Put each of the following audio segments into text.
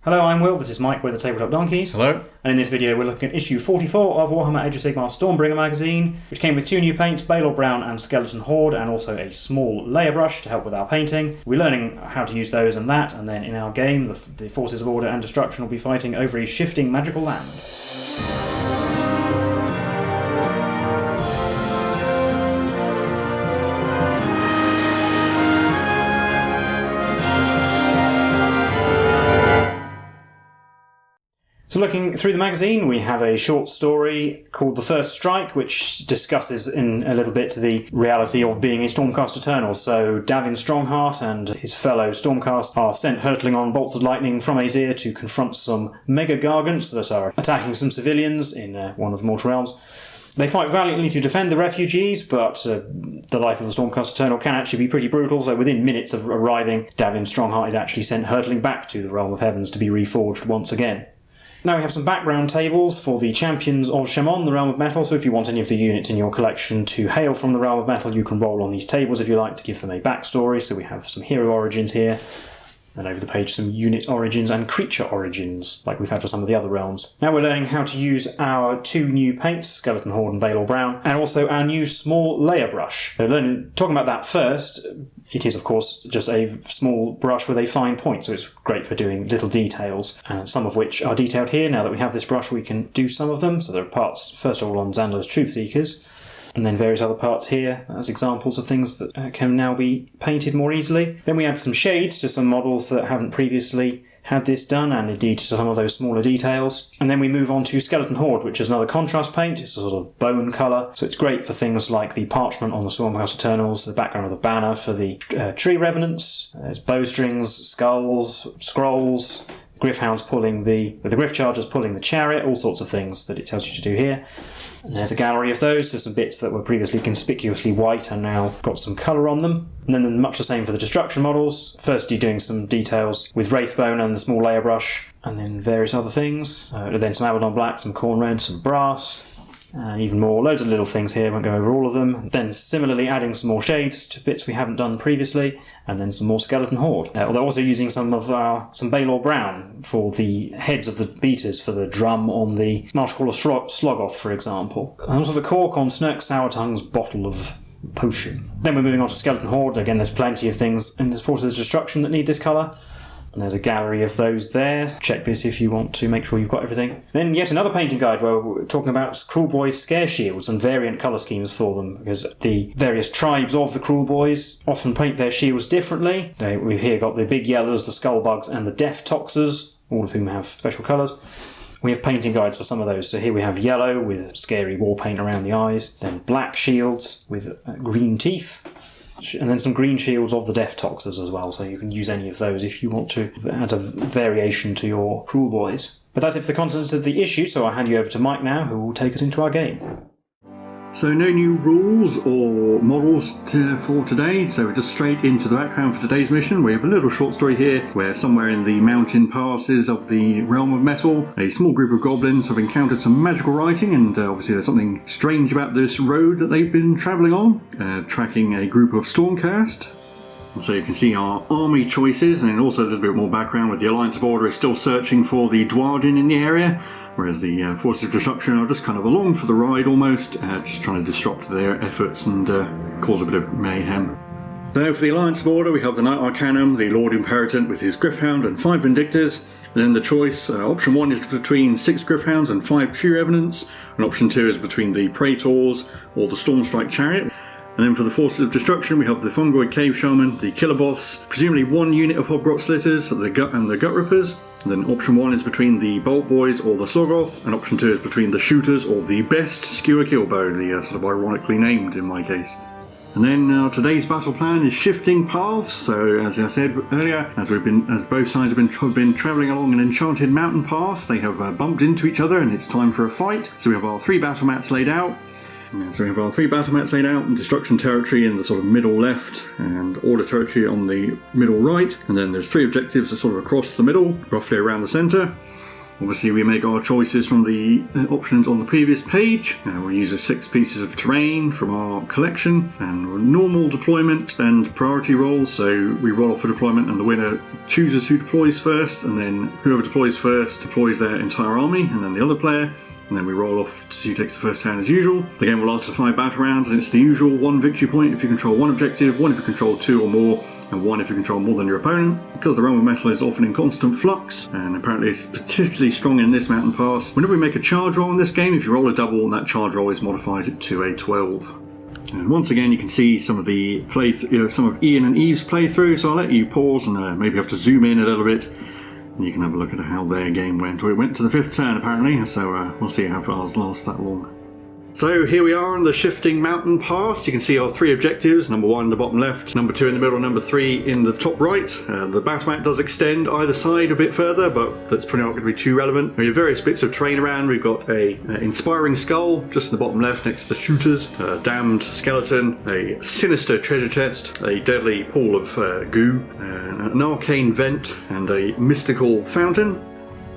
Hello, I'm Will, this is Mike with the Tabletop Donkeys. Hello. And in this video we're looking at issue 44 of Warhammer Age of Sigmar Stormbringer magazine, which came with 2 new paints, Balor Brown and Skeleton Horde, and also a small layer brush to help with our painting. We're learning how to use those and that, and then in our game the forces of order and destruction will be fighting over a shifting magical land. So looking through the magazine, we have a short story called The First Strike, which discusses in a little bit the reality of being a Stormcast Eternal. So Davin Strongheart and his fellow Stormcast are sent hurtling on bolts of lightning from Aesir to confront some mega gargants that are attacking some civilians in one of the Mortal Realms. They fight valiantly to defend the refugees, but the life of the Stormcast Eternal can actually be pretty brutal, so within minutes of arriving, Davin Strongheart is actually sent hurtling back to the Realm of Heavens to be reforged once again. Now we have some background tables for the Champions of Shaman, the Realm of Metal, so if you want any of the units in your collection to hail from the Realm of Metal, you can roll on these tables if you like to give them a backstory. So we have some hero origins here, and over the page some unit origins and creature origins, like we've had for some of the other realms. Now we're learning how to use our 2 new paints, Skeleton Horde and Balor Brown, and also our new small layer brush. So talking about that first, it is of course just a small brush with a fine point, so it's great for doing little details, and some of which are detailed here. Now that we have this brush we can do some of them. So there are parts first of all on Zandler's Truth Seekers, and then various other parts here as examples of things that can now be painted more easily. Then we add some shades to some models that haven't previously had this done, and indeed to some of those smaller details. And then we move on to Skeleton Horde, which is another contrast paint. It's a sort of bone colour, so it's great for things like the parchment on the Stormcast Eternals, the background of the banner for the tree revenants. There's bowstrings, skulls, scrolls, Griffhounds pulling the Griff Chargers pulling the chariot, all sorts of things that it tells you to do here. And there's a gallery of those, so some bits that were previously conspicuously white and now got some colour on them. And then much the same for the destruction models. First you're doing some details with Wraithbone and the small layer brush, and then various other things. Then some Abaddon Black, some Corn Red, some Brass, and even more, loads of little things here, won't go over all of them. Then similarly adding some more shades to bits we haven't done previously, and then some more Skeleton Horde. Although also using some Balor Brown for the heads of the beaters for the drum on the Marshcaller Sloggoth, for example. And also the cork on Snurk Sourtongue's bottle of potion. Then we're moving on to Skeleton Horde. Again, there's plenty of things in this Forces of Destruction that need this colour. And there's a gallery of those there. Check this if you want to make sure you've got everything. Then yet another painting guide where we're talking about Cruel Boys' scare shields and variant colour schemes for them, because the various tribes of the Cruel Boys often paint their shields differently. We've here got the Big Yellers, the Skullbugs and the Death Toxers, all of whom have special colours. We have painting guides for some of those. So here we have yellow with scary war paint around the eyes, then black shields with green teeth, and then some green shields of the Death Toxers as well, so you can use any of those if you want to add a variation to your Cruel Boys. But that's it for the contents of the issue, so I'll hand you over to Mike now, who will take us into our game. So no new rules or models for today, so we're just straight into the background for today's mission. We have a little short story here where somewhere in the mountain passes of the Realm of Metal, a small group of goblins have encountered some magical writing, and obviously there's something strange about this road that they've been travelling on, tracking a group of Stormcast. So you can see our army choices, and also a little bit more background with the Alliance of Order is still searching for the Duardin in the area, whereas the Forces of Destruction are just kind of along for the ride almost, just trying to disrupt their efforts and cause a bit of mayhem. So for the Alliance of Order we have the Knight Arcanum, the Lord Imperator with his Griffhound and 5 Vindictors. And then the choice, option 1 is between 6 Griffhounds and 5 Tree Revenants, and option 2 is between the Praetors or the Stormstrike Chariot. And then for the Forces of Destruction we have the Fungoid Cave Shaman, the Killer Boss, presumably 1 unit of Hobgrot Slitters, the Gut and the Gut Rippers. And then option 1 is between the Bolt Boys or the Sloggoth, and option 2 is between the Shooters or the Best Skewer Killbow, the sort of ironically named in my case. And then today's battle plan is shifting paths. So as I said earlier, as both sides have been travelling along an enchanted mountain path, they have bumped into each other, and it's time for a fight. So we have our 3 battle mats laid out. So we have our 3 battle mats laid out, and destruction territory in the sort of middle left, and order territory on the middle right, and then there's 3 objectives that sort of across the middle, roughly around the centre. Obviously we make our choices from the options on the previous page. We'll use 6 pieces of terrain from our collection, and normal deployment and priority rolls. So we roll off for deployment and the winner chooses who deploys first, and then whoever deploys first deploys their entire army, and then the other player. And then we roll off to see who takes the first turn as usual. The game will last for 5 battle rounds, and it's the usual 1 victory point if you control 1 objective, 1 if you control 2 or more, and 1 if you control more than your opponent. Because the realm of metal is often in constant flux, and apparently it's particularly strong in this mountain pass, whenever we make a charge roll in this game, if you roll a double, that charge roll is modified to a 12. And once again, you can see some of the some of Ian and Eve's playthrough, so I'll let you pause and maybe have to zoom in a little bit. And you can have a look at how their game went. Well, it went to the 5th turn apparently, so we'll see how far it lasts that long. So here we are on the shifting mountain pass. You can see our 3 objectives, number 1 in the bottom left, number 2 in the middle, number 3 in the top right. The battle map does extend either side a bit further, but that's probably not going to be too relevant. We have various bits of terrain around. We've got a inspiring skull just in the bottom left next to the shooters, a damned skeleton, a sinister treasure chest, a deadly pool of goo, an arcane vent, and a mystical fountain.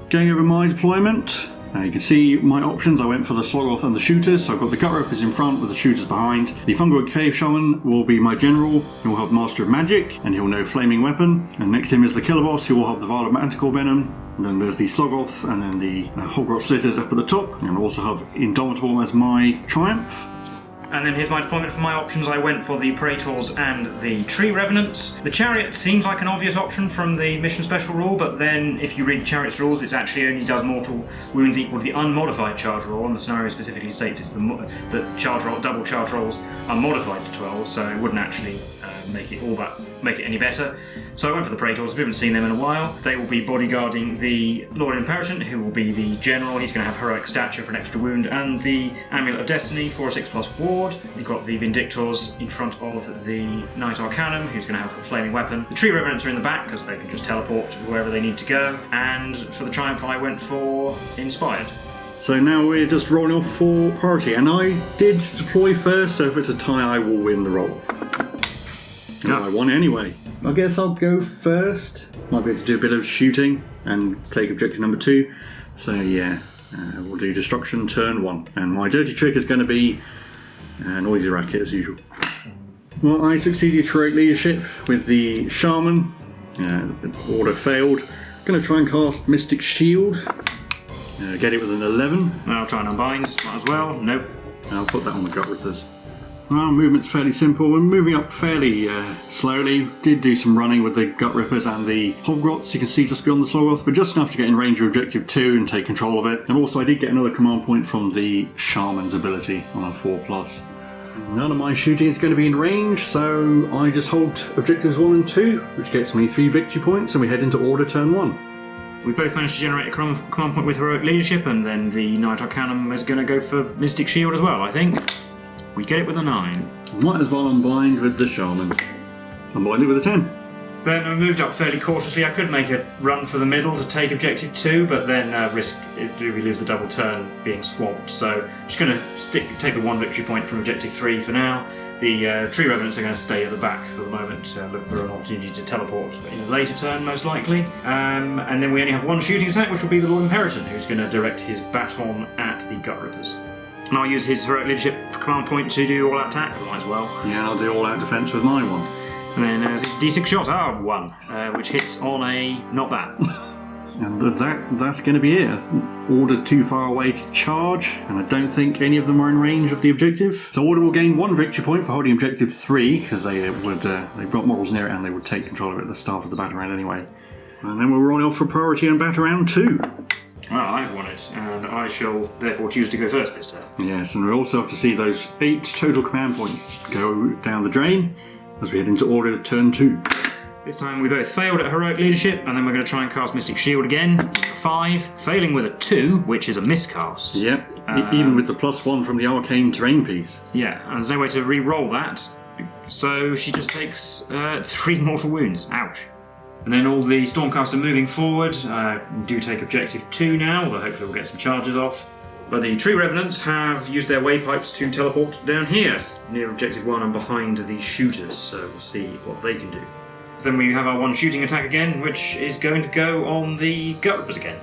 Going over my deployment. You can see my options. I went for the Slogoth and the shooters, so I've got the Gut Rippers in front with the shooters behind. The Fungoid Cave Shaman will be my general. He will have Master of Magic, and he'll know Flaming Weapon. And next to him is the Killer Boss, who will have the Vial of Manticore Venom. And then there's the Slogoth, and then the Hogrot Slitters up at the top. And I'll also have Indomitable as my Triumph. And then here's my deployment for my options. I went for the Praetors and the Tree Revenants. The Chariot seems like an obvious option from the mission special rule, but then if you read the Chariot's rules, it actually only does mortal wounds equal to the unmodified charge roll, and the scenario specifically states it's the charge roll, double charge rolls are modified to 12, so it wouldn't actually make it any better. So I went for the Praetors. We haven't seen them in a while. They will be bodyguarding the Lord Imperator, who will be the general. He's going to have heroic stature for an extra wound, and the Amulet of Destiny for a 6+ ward. You've got the Vindictors in front of the Knight Arcanum, who's going to have a flaming weapon. The Tree Revenants are in the back because they can just teleport to wherever they need to go. And for the Triumph, I went for Inspired. So now we're just rolling off for priority, and I did deploy first, so if it's a tie, I will win the roll. No, I won anyway. I guess I'll go first. Might be able to do a bit of shooting and take objective number 2. So yeah, we'll do destruction turn 1. And my dirty trick is going to be noisy racket as usual. Well, I succeeded heroic leadership with the shaman. The order failed. Going to try and cast Mystic Shield. Get it with an 11. I'll try and unbind. Might as well. Nope. I'll put that on the Gut Rippers. Well, movement's fairly simple. We're moving up fairly slowly. Did do some running with the Gut Rippers and the Hogrots, you can see just beyond the Slogoth, but just enough to get in range of objective 2 and take control of it. And also I did get another command point from the Shaman's ability on a 4+. None of my shooting is going to be in range, so I just hold objectives 1 and 2, which gets me 3 victory points, and we head into order turn 1. We both managed to generate a command point with heroic leadership, and then the Knight Arcanum is going to go for Mystic Shield as well, I think. We get it with a 9. Might as well unbind with the Shaman. Unbind it with a 10. Then I moved up fairly cautiously. I could make a run for the middle to take objective 2, but then risk we lose the double turn being swamped. So just going to take the 1 victory point from objective 3 for now. The Tree Revenants are going to stay at the back for the moment, look for an opportunity to teleport in a later turn most likely. And then we only have 1 shooting attack, which will be the Lord Imperator, who's going to direct his baton at the Gut Rippers. And I'll use his heroic leadership command point to do all-out attack, might as well. Yeah, and I'll do all-out defense with my 1. And then D6 shot, 1, which hits on a not that. And that's going to be it. Order's too far away to charge, and I don't think any of them are in range of the objective. So Order will gain 1 victory point for holding objective 3, because they've got models near it and they would take control of it at the start of the battle round anyway. And then we'll roll off for priority and battle round 2. Well, I've won it, and I shall therefore choose to go first this turn. Yes, and we also have to see those 8 total command points go down the drain as we head into order turn 2. This time we both failed at heroic leadership, and then we're going to try and cast Mystic Shield again. 5, failing with a 2, which is a miscast. Yep, even with the +1 from the arcane terrain piece. Yeah, and there's no way to re-roll that, so she just takes 3 mortal wounds. Ouch. And then all the Stormcast are moving forward. We do take objective 2 now, although hopefully we'll get some charges off. But the Tree Revenants have used their waypipes to teleport down here, near objective 1 and behind the shooters, so we'll see what they can do. Then we have our 1 shooting attack again, which is going to go on the Gut Rippers again.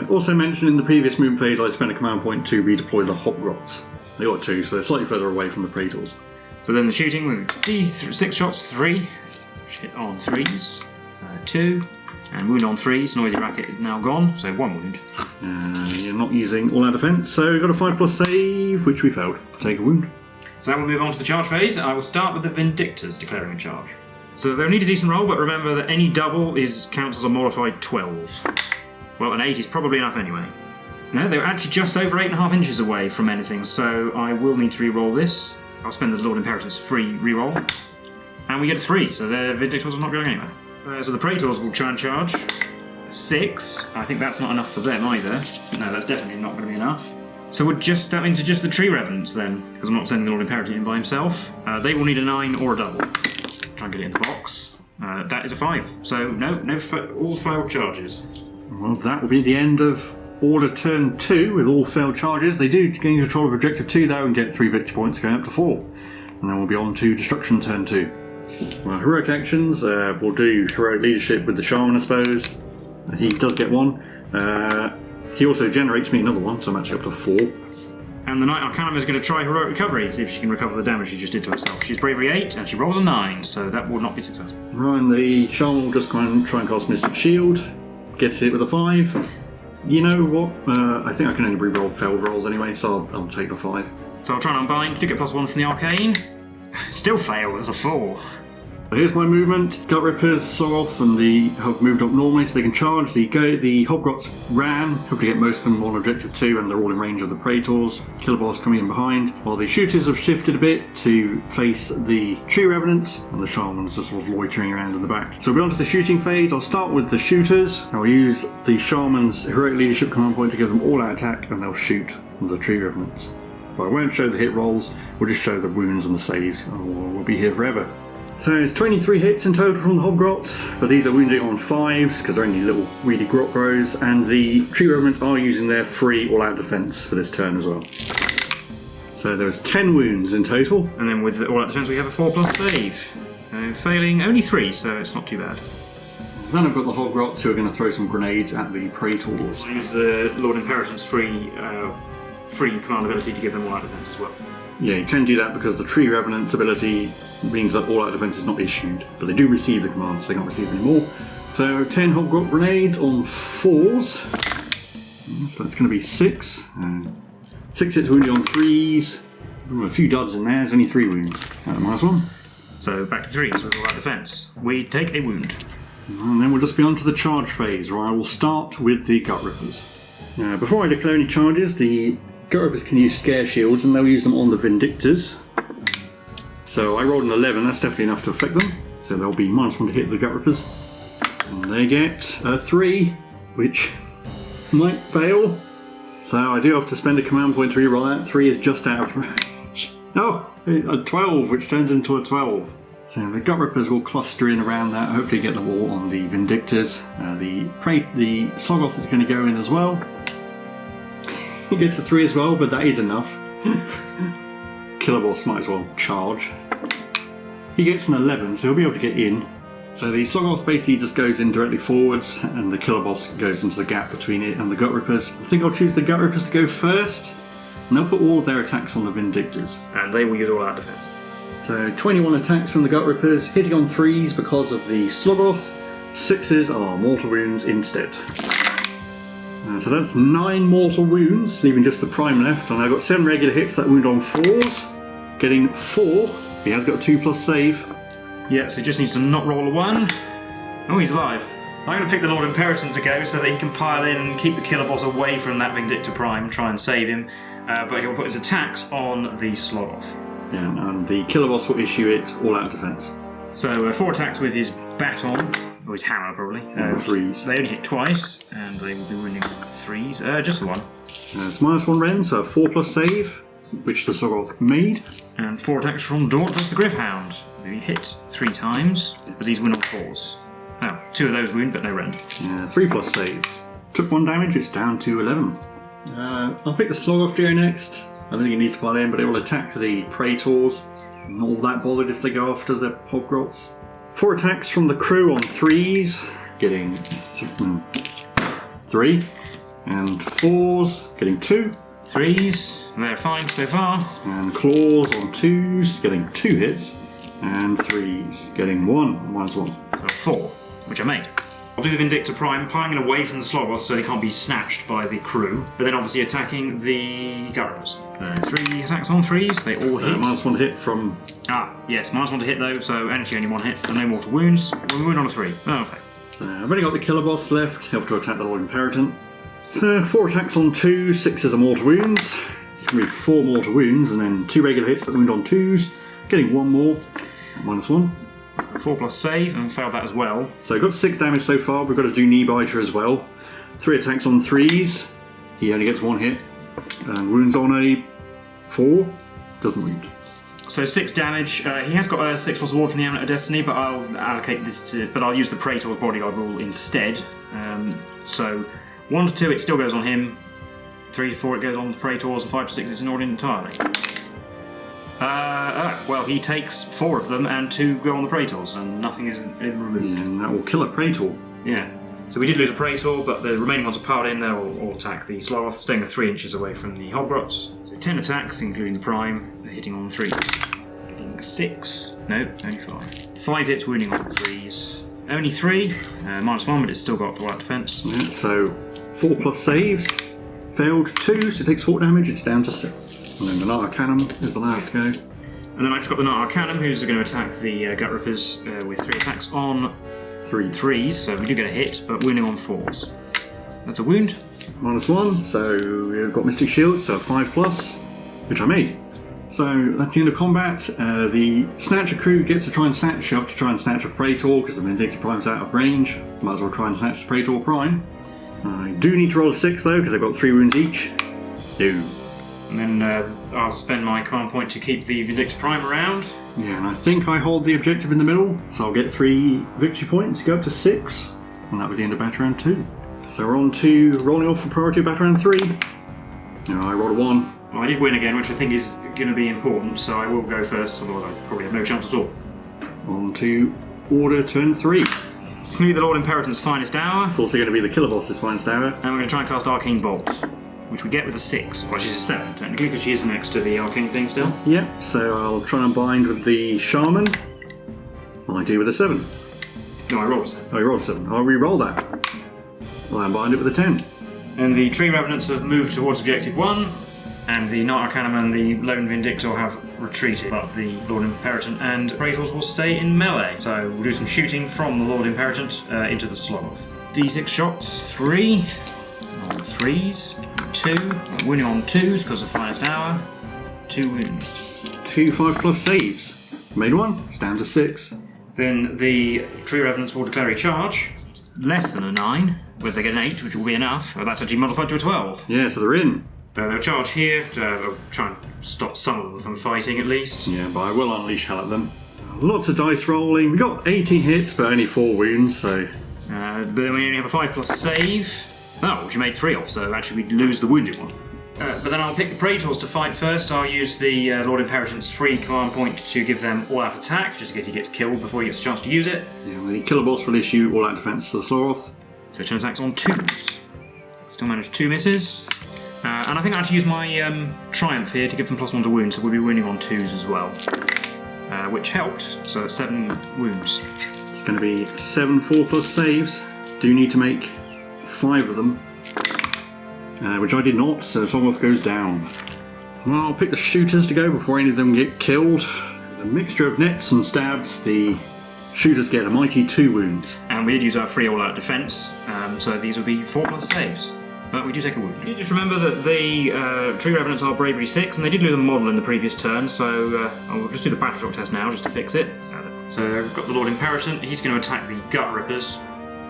Also mentioned in the previous moon phase, I spent a command point to redeploy the Hobgrots. They got 2, so they're slightly further away from the Praetors. So then the shooting with D6 shots, 3. Hit on 3s, 2. And wound on 3s, noisy racket now gone, so 1 wound. You're not using all our defence, so we've got a 5+ save, which we failed. Take a wound. So now we'll move on to the charge phase. I will start with the Vindictors declaring a charge. So they'll need a decent roll, but remember that any double counts as a modified 12. Well, an 8 is probably enough anyway. No, they're actually just over 8.5 inches away from anything, so I will need to re-roll this. I'll spend the Lord Imperator's free re-roll. And we get a 3, so the Vindictors are not going anywhere. So the Praetors will try and charge. 6. I think that's not enough for them either. No, that's definitely not going to be enough. So that means it's just the Tree Revenants then, because I'm not sending the Lord Imperator in by himself. They will need a 9 or a double. Try and get it in the box. That is a 5. So no all failed charges. Well, that will be the end of Order Turn 2 with all failed charges. They do gain control of Objective 2 though and get 3 victory points going up to 4. And then we'll be on to Destruction Turn 2. Well, heroic actions, we'll do heroic leadership with the Shaman, I suppose. He does get 1. He also generates me another 1, so I'm actually up to 4. And the Knight Arcanum is going to try heroic recovery to see if she can recover the damage she just did to herself. She's bravery 8 and she rolls a 9, so that will not be successful. Right, and the Shaman will just try and cast Mystic Shield. Gets hit with a 5. You know what? I think I can only re-roll failed rolls anyway, so I'll take the 5. So I'll try and unbind. Do get +1 from the Arcane. Still fail, there's a 4. So here's my movement. Gut Rippers, Soggoth, and the have moved up normally so they can charge. The Hobgrots ran, hope to get most of them on Objective 2, and they're all in range of the Praetors. Killer Boss coming in behind, while the Shooters have shifted a bit to face the Tree Revenants, and the Shamans are sort of loitering around in the back. So we'll be on to the shooting phase. I'll start with the Shooters. I'll use the Shaman's Heroic Leadership command point to give them all out attack, and they'll shoot the Tree Revenants. But I won't show the hit rolls, we'll just show the wounds and the saves, and we'll be here forever. So it's 23 hits in total from the Hobgrots, but these are wounding on 5s because they're only little weedy grot grows, and the Tree Revenants are using their free all-out defence for this turn as well. So there's 10 wounds in total. And then with the all-out defence we have a 4+ save. Failing only 3, so it's not too bad. Then I've got the Hobgrots who are going to throw some grenades at the Praetors. I'll use the Lord Imperator's free command ability to give them all-out defence as well. Yeah, you can do that because the Tree Revenant's ability means that all-out defence is not issued, but they do receive the command, so they can't receive any more. So 10 Hobgrot grenades on 4s. So that's going to be 6. 6 hits wounded on 3s. A few duds in there, there's only 3 wounds. -1. So back to 3s with all-out defence. We take a wound. And then we'll just be on to the charge phase, where I will start with the Gut Rippers. Before I declare any charges, the Gut Rippers can use Scare Shields, and they'll use them on the Vindictors. So I rolled an 11, that's definitely enough to affect them. So there'll be -1 to hit the Gut Rippers. And they get a 3, which might fail. So I do have to spend a command point to reroll that. 3 is just out of range. Oh, a 12, which turns into a 12. So the Gut Rippers will cluster in around that, hopefully get them all on the Vindictors. The Soggoth is going to go in as well. He gets a 3 as well, but that is enough. Killer Boss might as well charge. He gets an 11, so he'll be able to get in. So the Soggoth basically just goes in directly forwards, and the Killer Boss goes into the gap between it and the Gut Rippers. I think I'll choose the Gut Rippers to go first, and they'll put all of their attacks on the Vindictors. And they will use all out defence. So 21 attacks from the Gut Rippers, hitting on 3s because of the Soggoth. 6s are mortal wounds instead. So that's 9 mortal wounds, leaving just the prime left, and I've got 7 regular hits that wound on 4s, getting 4. He has got a 2+ save. Yeah, so he just needs to not roll a 1. Oh, he's alive. I'm going to pick the Lord Imperator to go so that he can pile in and keep the Killer Boss away from that Vindictor Prime, try and save him, but he'll put his attacks on the Soggoth. Yeah, and the Killer Boss will issue it all out defence. So 4 attacks with his baton, or his hammer probably. 3s. They only hit twice, and they will be winning 3s. Just the 1. It's -1 rend, so a 4+ save, which the Soggoth made. And 4 attacks from Dauntless the Gryph-hound. They hit 3 times, but these win on 4s. Oh, 2 of those wound, but no rend. 3+ saves. Took 1 damage, it's down to 11. I'll pick the Soggoth to go next. I don't think it needs to pile in, but it will attack the Praetors. I'm not all that bothered if they go after the Hobgrots. 4 attacks from the crew on 3s, getting 3. And 4s, getting 2. 3s, they're fine so far. And claws on 2s, getting 2 hits. And 3s, getting 1, -1. So 4, which I made. I'll do the Vindictor Prime, piling away from the Slogoth so they can't be snatched by the crew, but then obviously attacking the Garrus. 3 attacks on 3s, they all hit. -1 hit from... Yes, -1 to hit though, so actually only 1 hit, and no mortal wounds. 1 wound on a 3. Oh, fair. So I've only got the Killer Boss left, he'll have to attack the Lord Imperator. So 4 attacks on 2, 6s are mortal wounds. It's going to be 4 mortal wounds, and then 2 regular hits that wound on 2s, getting 1 more, -1. 4 plus save, and failed that as well. So I've got 6 damage so far, we've got to do Knee Biter as well. 3 attacks on 3s, he only gets 1 hit. And wounds on a 4, doesn't wound. So 6 damage. He has got a 6+ ward from the Amulet of Destiny, but I'll allocate this to... But I'll use the Praetor's Bodyguard rule instead. So 1 to 2 it still goes on him. 3 to 4 it goes on the Praetors, and 5 to 6 it's ignored entirely. Well, he takes 4 of them, and 2 go on the Praetors, and nothing is removed. And that will kill a Praetor. Yeah. So we did lose a Praetor, but the remaining ones are piled in. They'll all attack the Slogoth, staying 3 inches away from the Hoggrots. So 10 attacks, including the Prime, hitting on 3s. Hitting 6. No, only 5. 5 hits, wounding on 3s. Only 3. -1, but it's still got all out defense. Yeah, so 4 plus saves. Failed 2, so it takes 4 damage, it's down to 6. And then the Knight Arcanum is the last to go. And then I've just got the Knight Arcanum, who's going to attack the Gut Rippers with 3 attacks on 3s, so we do get a hit, but wounding on 4s. That's a wound. -1, so we've got Mystic Shield, so 5 plus, which I made. So that's the end of combat. The Snatcher crew gets to try and snatch. You have to try and snatch a Praetor because the Vindictor Prime's out of range. Might as well try and snatch the Praetor Prime. I do need to roll a 6 though because I've got 3 wounds each. No. And then I'll spend my command point to keep the Vindictor Prime around. Yeah, and I think I hold the objective in the middle, so I'll get 3 victory points, go up to 6, and that was the end of Battle Round 2. So we're on to rolling off for priority of Battle Round 3. I rolled a 1. Well, I did win again, which I think is going to be important, so I will go first, otherwise I probably have no chance at all. On to Order turn 3. It's going to be the Lord Imperator's finest hour. It's also going to be the Killer Boss's finest hour. And we're going to try and cast Arcane Bolt, which we get with a 6. Well, she's a 7, technically, because she is next to the Arcane thing still. Yep, so I'll try and bind with the Shaman. I do with a 7. No, I rolled a 7. Oh, you rolled a 7. I'll re-roll that. I'll unbind it with a 10. And the Tree Revenants have moved towards Objective 1, and the Knight Arcanum and the Lone Vindictor have retreated, but the Lord Imperator and Praetors will stay in melee. So we'll do some shooting from the Lord Imperator into the Slogoth. D6 shots, 3. On 3s, 2. Wounding on 2s because of finest hour. 2 wounds. 2 5 plus saves. Made 1, it's down to 6. Then the Tree Revenants will declare a charge. Less than a 9, where they get an 8, which will be enough. That's actually modified to a 12. Yeah, so they're in. They'll charge here, they'll try and stop some of them from fighting at least. Yeah, but I will unleash hell at them. Lots of dice rolling. We got 18 hits, but only 4 wounds, so... But then we only have a 5 plus save. Oh, which you made 3 off, so actually we'd lose the wounded one. But then I'll pick the Praetors to fight first. I'll use the Lord Imperator's free command point to give them all-out attack, just in case he gets killed before he gets a chance to use it. Yeah, the Killer Boss will issue all-out defense to the Slogoth. So 10 attacks on 2s. Still managed 2 misses. And I think I actually use my Triumph here to give them +1 to wounds, so we'll be wounding on 2s as well. Which helped, so that's 7 wounds. It's going to be 7 4 plus saves. Do need to make 5 of them. Which I did not, so Slogoth goes down. Well, I'll pick the shooters to go before any of them get killed. A mixture of nets and stabs, the shooters get a mighty 2 wounds. And we did use our free all-out defense, so these will be 4 plus saves. But we do take a wound. You just remember that the Tree Revenants are Bravery 6, and they did lose a model in the previous turn, so I'll just do the Battle Shock test now, just to fix it. So we've got the Lord Imperator, he's going to attack the Gut Rippers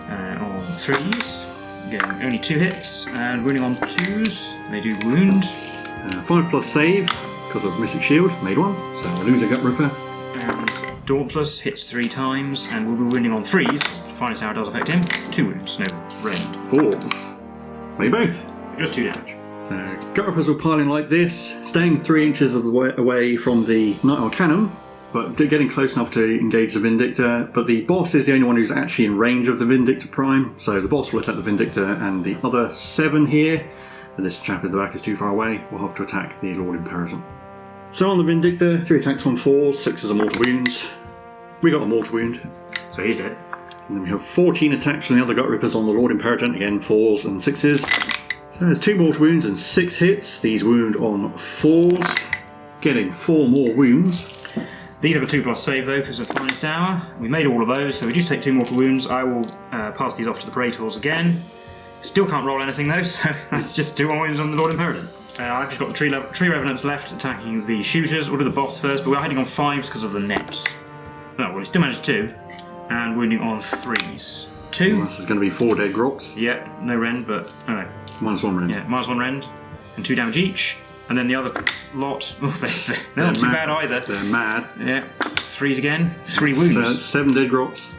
on 3s, getting only 2 hits, and wounding on 2s, they do wound. 5 plus save, because of Mystic Shield, made 1, so we lose a Gut Ripper. And Dauntless hits 3 times, and we'll be wounding on 3s, finest hour does affect him. 2 wounds, no rend. 4s. Made both. So just 2 damage. Gut Rippers will pile in like this, staying 3 inches of the way away from the Knight Arcanum. but getting close enough to engage the Vindictor. But the boss is the only one who's actually in range of the Vindictor Prime, so the boss will attack the Vindictor, and the other 7 here, and this chap in the back is too far away, will have to attack the Lord Imperator. So on the Vindictor, 3 attacks on 4s, 6 are mortal wounds. We got a mortal wound. So he's dead. And then we have 14 attacks from the other Gut Rippers on the Lord Imperator, again 4s and 6s. So there's 2 mortal wounds and 6 hits. These wound on 4s, getting 4 more wounds. These have a 2+ save though because of Finest Hour. We made all of those, so we just take 2 mortal wounds. I will pass these off to the Praetors again. Still can't roll anything though, so that's just 2 more wounds on the Lord Imperator. I've just got the Tree Revenants left attacking the shooters. We'll do the boss first, but we're hiding on 5s because of the nets. No, well, he still managed 2, and wounding on 3s. 2. Well, this is going to be 4 dead grots. Yep, no rend, but oh no. -1 rend. Yeah, -1 rend, and 2 damage each. And then the other lot, they're not too bad either. They're mad. Yeah, 3s again, 3 wounds. 7 dead grots.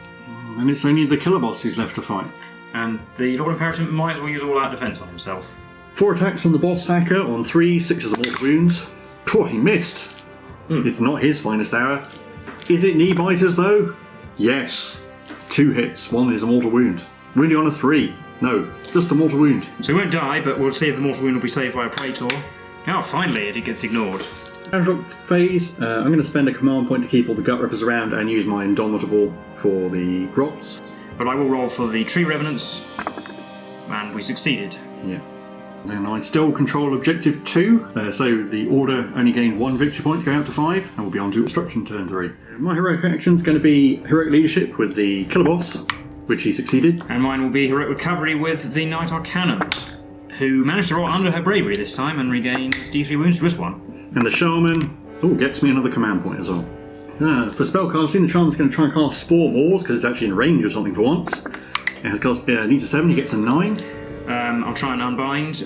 And it's only the killer boss who's left to fight. And the Lord Imperator might as well use all-out defense on himself. 4 attacks from the boss hacker on 3, 6 are mortal wounds. Oh, he missed. It's not his finest hour. Is it knee biters though? Yes. 2 hits, 1 is a mortal wound. Wounding on a 3. No, just a mortal wound. So he won't die, but we'll see if the mortal wound will be saved by a Praetor. Oh, finally, it gets ignored. Adrock phase, I'm going to spend a command point to keep all the Gut Rippers around and use my Indomitable for the grots. But I will roll for the Tree Revenants, and we succeeded. Yeah. Then I still control objective 2, so the Order only gained 1 victory point, go out to 5, and we'll be on to Destruction turn 3. My heroic action is going to be Heroic Leadership with the Killer Boss, which he succeeded. And mine will be Heroic Recovery with the Knight Arcanum, who managed to roll under her bravery this time and regains D3 wounds to this one. And the Shaman, gets me another command point as well. For spellcasting, the Shaman's going to try and cast Spore Maws, because it's actually in range of something for once. It has cost, needs a 7, he gets a 9. I'll try and unbind.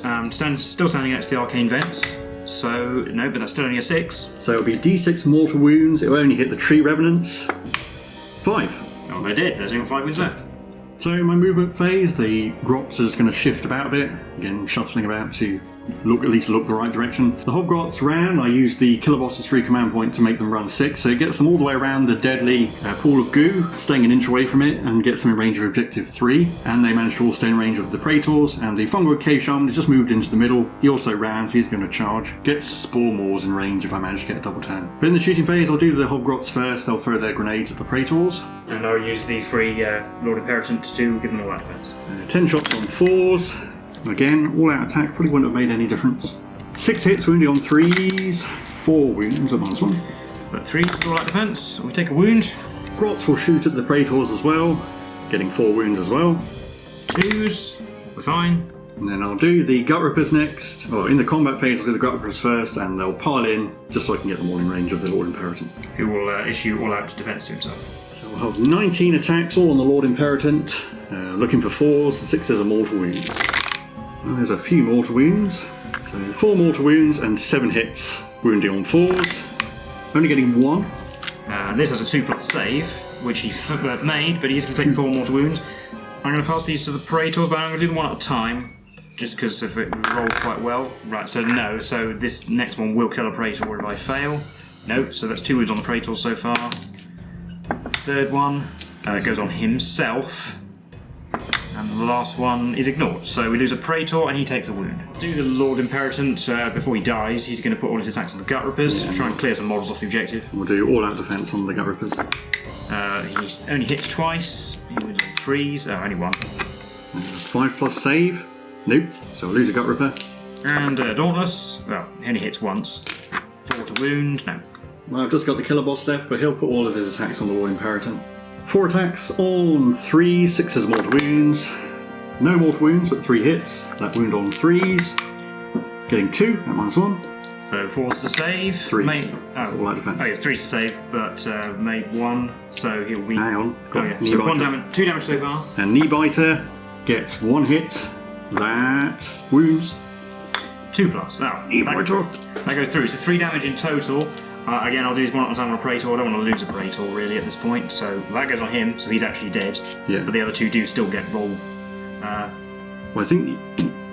Still standing next to the Arcane Vents, so no, but that's still only a 6. So it'll be D6 mortal wounds, it will only hit the Tree Revenants. 5. Oh, they did, there's only 5 wounds left. So my movement phase, the Grots is going to shift about a bit, again shuffling about to at least look the right direction. The Hobgrots ran, I used the Killer Boss's free command point to make them run 6, so it gets them all the way around the deadly pool of goo, staying an inch away from it, and gets them in range of objective 3. And they managed to all stay in range of the Praetors, and the Fungoid Cave Shaman has just moved into the middle. He also ran, so he's going to charge. Gets Spore Maws in range if I manage to get a double turn. But in the shooting phase, I'll do the Hobgrots first, they'll throw their grenades at the Praetors. And I'll use the free Lord Imperator to give them all that defense. 10 shots on 4s. Again, all-out attack probably wouldn't have made any difference. 6 hits, wounding on 3s, 4 wounds at -1. But 3s for all-out defense. We take a wound. Grots will shoot at the Praetors as well, getting 4 wounds as well. 2s, we're fine. And then I'll do the Gut Rippers next. Well, in the combat phase, I'll do the Gut Rippers first, and they'll pile in just so I can get them all in range of the Lord Imperator. Who will issue all-out defense to himself. So we'll have 19 attacks, all on the Lord Imperator, looking for 4s, 6 are mortal wounds. And there's a few mortal wounds. So 4 mortal wounds and 7 hits. Wounding on 4s. Only getting 1. This has a 2+ save, which he made, but he's going to take 4 mortal wounds. I'm going to pass these to the Praetors, but I'm going to do them one at a time, just because if it rolled quite well. Right, so no, so this next one will kill a Praetor if I fail. No, so that's 2 wounds on the Praetor so far. Third one goes on himself. And the last one is ignored, so we lose a Praetor and he takes a wound. Do the Lord Imperator before he dies. He's going to put all his attacks on the Gut Rippers, try and clear some models off the objective. We'll do all-out defense on the Gut Rippers. He only hits twice. He wounds on 3s. Only 1. 5+ save. Nope. So we'll lose a Gut Ripper. And Dauntless. Well, he only hits once. 4 to wound. No. Well, I've just got the Killer Boss left, but he'll put all of his attacks on the Lord Imperator. 4 attacks on 3, 6 as mortal wounds. No mortal wounds, but 3 hits. That wound on 3s. Getting 2 at -1. So 4s to save. 3s. All out defense. Oh, yes, 3s to save, but made 1, so he'll be. Hang on. Oh, yeah. So 1 damage, 2 damage so far. And Knee Biter gets 1 hit. That wounds. 2+. Oh, Knee Biter. That goes through. So 3 damage in total. Again, I'll do this one at a time on a Praetor. I don't want to lose a Praetor really at this point. So that goes on him, so he's actually dead. Yeah. But the other 2 do still get roll. Well, I think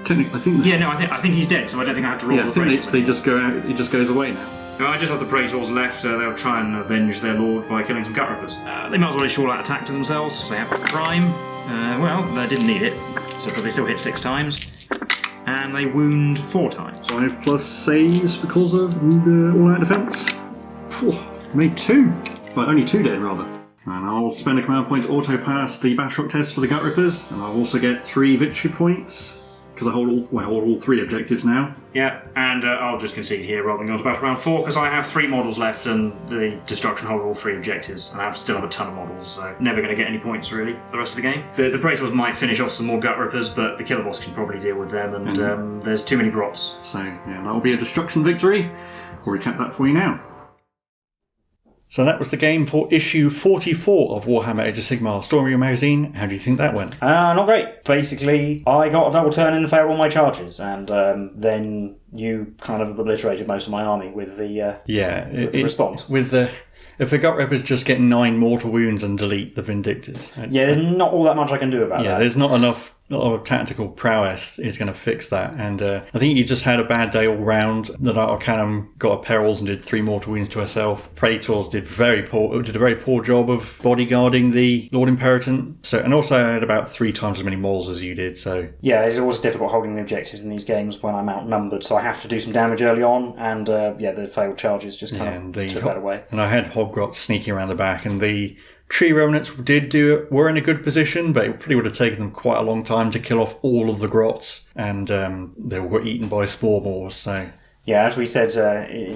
technically, Yeah, no, I think he's dead, so I don't think I have to roll the Praetors. They just go out. It just goes away now. I just have the Praetors left. They'll try and avenge their lord by killing some gut rippers. They might as well issue all that attack to themselves, because they have prime. Well, they didn't need it, but they still hit 6 times. And they wound 4 times. 5+ saves because of all-out defense. Made 2. Well, only 2 dead, rather. And I'll spend a command point to auto-pass the Battleshock test for the gut rippers, and I'll also get 3 victory points. Because I hold all 3 objectives now. Yeah, and I'll just concede here rather than go to battle round 4 because I have 3 models left and the destruction hold all 3 objectives, and I still have a ton of models, so never going to get any points really for the rest of the game. The Praetors might finish off some more gut rippers, but the killer boss can probably deal with them, and there's too many grots. So yeah, that'll be a destruction victory. We'll recap that for you now. So that was the game for issue 44 of Warhammer Age of Sigmar Stormbringer magazine. How do you think that went? Not great. Basically, I got a double turn and failed all my charges, and then you kind of obliterated most of my army with the response. If the gut rippers just get 9 mortal wounds and delete the Vindictors. Yeah, there's not all that much I can do about that. Yeah, there's not enough. A lot of tactical prowess is going to fix that, and I think you just had a bad day all round. The Knight Arcanum got a perils and did 3 mortal wounds to herself. Praetors did a very poor job of bodyguarding the Lord Imperator. So, and also I had about 3 times as many models as you did. So yeah, it's always difficult holding the objectives in these games when I'm outnumbered. So I have to do some damage early on, and the failed charges just kind of took that away. And I had Hobgrots sneaking around the back, and the Tree Revenants were in a good position, but it probably would have taken them quite a long time to kill off all of the grots, and they all got eaten by spore boars. So yeah, as we said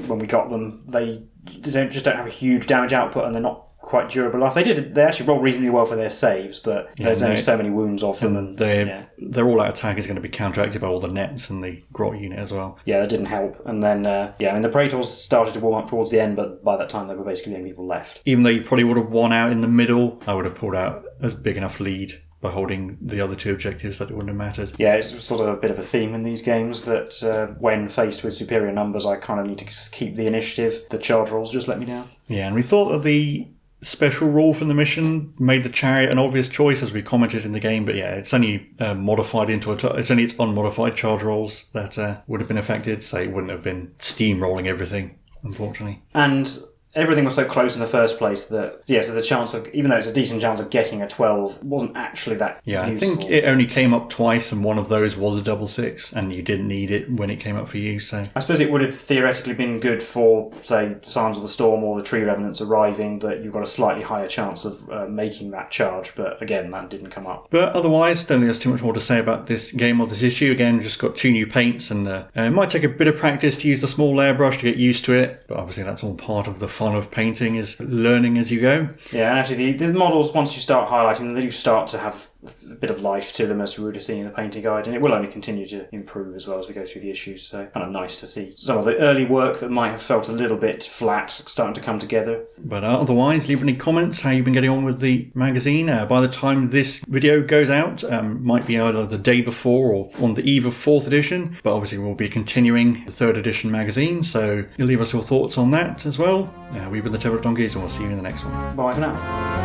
when we got them, they don't have a huge damage output, and they're not quite durable enough. They actually roll reasonably well for their saves, but there's only so many wounds off them, and their all-out attack is going to be counteracted by all the nets and the grot unit as well. Yeah, that didn't help. And then the Praetors started to warm up towards the end, but by that time they were basically the only people left. Even though you probably would have won out in the middle, I would have pulled out a big enough lead by holding the other 2 objectives that it wouldn't have mattered. Yeah, it's sort of a bit of a theme in these games that when faced with superior numbers, I kind of need to just keep the initiative. The charge rolls just let me down. Yeah, and we thought that the special rule from the mission made the chariot an obvious choice, as we commented in the game, but yeah, it's only modified into it's only its unmodified charge rolls that would have been affected, so it wouldn't have been steamrolling everything, unfortunately. And everything was so close in the first place that, so the chance of, even though it's a decent chance of getting a 12, wasn't actually that useful. I think it only came up twice, and one of those was a double 6, and you didn't need it when it came up for you, so I suppose it would have theoretically been good for, say, Signs of the Storm or the Tree Revenants arriving, that you've got a slightly higher chance of making that charge, but again, that didn't come up. But otherwise, don't think there's too much more to say about this game or this issue. Again, just got 2 new paints, and it might take a bit of practice to use the small layer brush to get used to it, but obviously that's all part of the fun of painting, is learning as you go. Yeah, and actually the models, once you start highlighting them, they do start to have a bit of life to them, as we would have seen in the painting guide, and it will only continue to improve as well as we go through the issues, so kind of nice to see some of the early work that might have felt a little bit flat starting to come together. But otherwise, leave any comments how you've been getting on with the magazine. By the time this video goes out, might be either the day before or on the eve of 4th edition, but obviously we'll be continuing the 3rd edition magazine, so you'll leave us your thoughts on that as well. We've been the Tabletop Donkeys, and we'll see you in the next one. Bye for now.